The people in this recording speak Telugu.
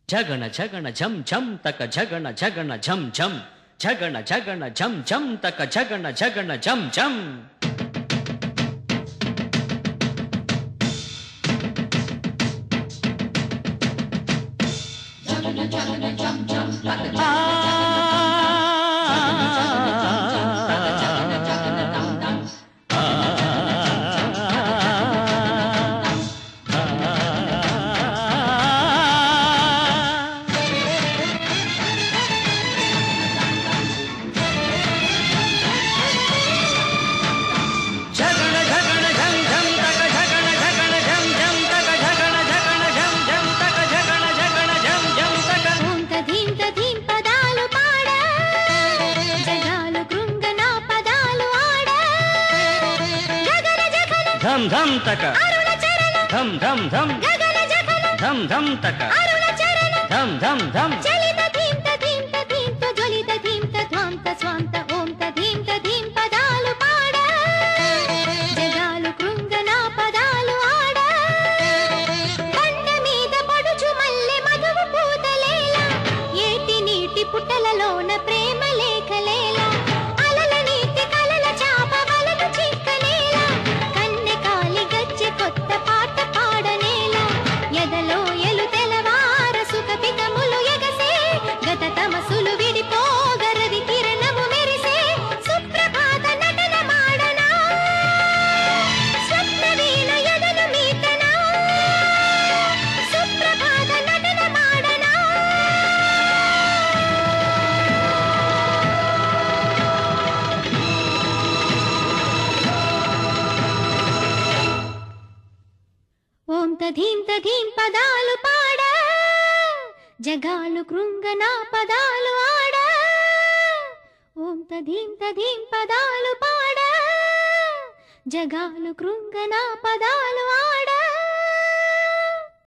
झगण झगण झम झम तक झगण झगण झम झम झगण झगण झम झम तक झगण झगण झम झम धम धम तक धम धम धम धम धम तक धम धम धम चलित धीम तधीम तधीम तो ज्वलित धीम तध्वांत स्वांत ओम तधीम तधीम पदालु पाड जगालु కృంగనా పదాలు ఆడ బండ మీద పడుచు మల్లె మధువు పూతలేలా ఏటి నీటి పుట్టలలోన ప్రేమ లేఖలేలా అలల నీతి కలల చాప వలన చిక్కనేలా కన్నె కాలి గజ్జె కొత్త పాట పాడనేలా ఎదలో ఎలు తెలవార సుఖ పికములు ఎగసే గత తమసులు విడిపోగరవి కిరణము మెరిసే సుప్రభాత నటన మాడనా స్వప్న వీణ ఎదను మీటనా సుప్రభాత నటన మాడనా ఓం తధీం తధీం పదాలు పాడ జగాలు కృంగనా పదాలు ఆడ ఓం తధీం తధీం పదాలు పాడ జగాలు కృంగనా పదాలు ఆడ